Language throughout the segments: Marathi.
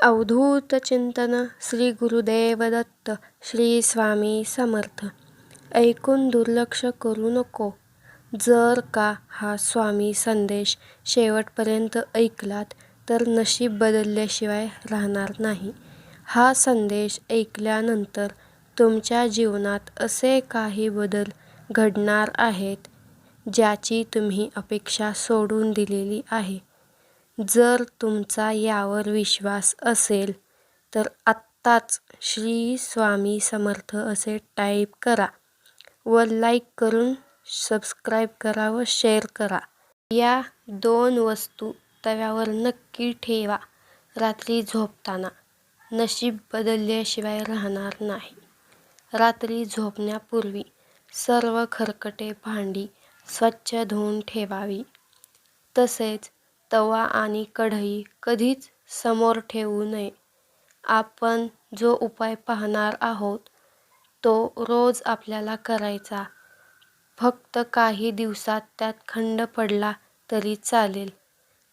अवधूत चिंतन श्री गुरुदेव दत्त श्री स्वामी समर्थ. ऐकून दुर्लक्ष करू नको. जर का हा स्वामी संदेश शेवटपर्यंत ऐकलात तर नशीब बदलल्याशिवाय राहणार नाही. हा संदेश ऐकल्यानंतर तुमच्या जीवनात असे काही बदल घडणार आहेत ज्याची तुम्ही अपेक्षा सोडून दिलेली आहे. जर तुमचा यावर विश्वास असेल तर आत्ताच श्री स्वामी समर्थ असे टाईप करा व लाईक करून सबस्क्राईब करा व शेअर करा. या 2 वस्तू तव्यावर नक्की ठेवा. रात्री झोपताना. नशीब बदलल्याशिवाय राहणार नाही. रात्री झोपण्यापूर्वी सर्व खरकटे भांडी स्वच्छ धुवून ठेवावी. तसेच तवा आणि कढई कधीच समोर ठेवू नये. आपण जो उपाय पाहणार आहोत तो रोज आपल्याला करायचा. फक्त काही दिवसात त्यात खंड पडला तरी चालेल,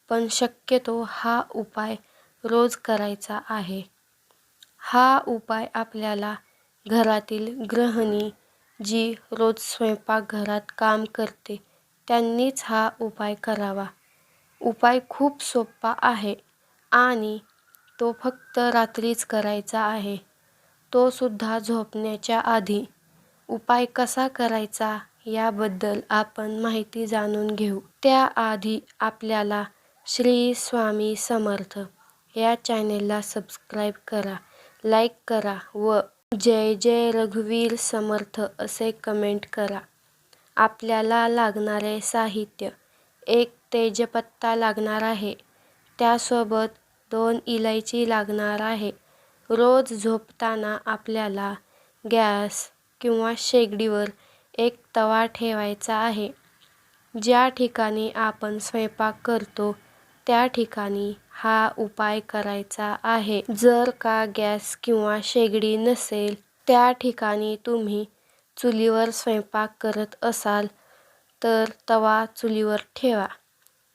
पण शक्यतो हा उपाय रोज करायचा आहे. हा उपाय आपल्याला घरातील गृहिणी जी रोज स्वयंपाकघरात काम करते त्यांनीच हा उपाय करावा. उपाय खूप सोपा आहे आणि तो फक्त रात्रीच करायचा आहे, तो सुद्धा झोपण्याच्या आधी. उपाय कसा करायचा याबद्दल आपण माहिती जाणून घेऊ. त्याआधी आपल्याला श्री स्वामी समर्थ या चॅनेलला सबस्क्राईब करा, लाईक करा व जय जय रघुवीर समर्थ असे कमेंट करा. आपल्याला लागणारे साहित्य: 1 तेजपत्ता लागणार आहे, त्यासोबत 2 इलायची लागणार आहे. रोज झोपताना आपल्याला गॅस किंवा शेगडीवर एक तवा ठेवायचा आहे. ज्या ठिकाणी आपण स्वयंपाक करतो त्या ठिकाणी हा उपाय करायचा आहे. जर का गॅस किंवा शेगडी नसेल त्या ठिकाणी तुम्ही चुलीवर स्वयंपाक करत असाल तर तवा चुलीवर ठेवा.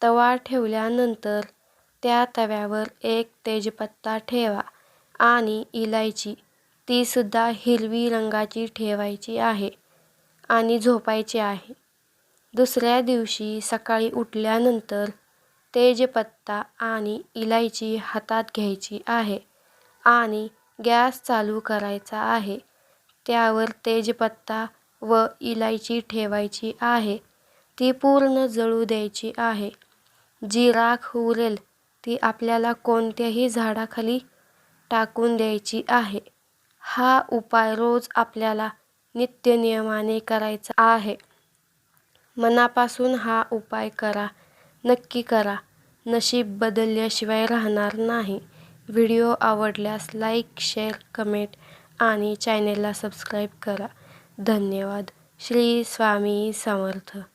तवा ठेवल्यानंतर त्या तव्यावर 1 तेजपत्ता ठेवा आणि इलायची, ती सुद्धा हिरवी रंगाची ठेवायची आहे आणि झोपायचे आहे. दुसऱ्या दिवशी सकाळी उठल्यानंतर तेजपत्ता आणि इलायची हातात घ्यायची आहे आणि गॅस चालू करायचा आहे. त्यावर तेजपत्ता व इलायची ठेवायची आहे, ती पूर्ण जळू द्यायची आहे. जी राख उरेल ती आपल्याला कोणत्याही झाडाखाली टाकून द्यायची आहे. हा उपाय रोज आपल्याला नित्यनियमाने करायचा आहे. मनापासून हा उपाय करा, नक्की करा. नशीब बदलल्याशिवाय राहणार नाही. व्हिडिओ आवडल्यास लाईक, शेअर, कमेंट आणि चॅनेलला सबस्क्राईब करा. धन्यवाद. श्री स्वामी समर्थ.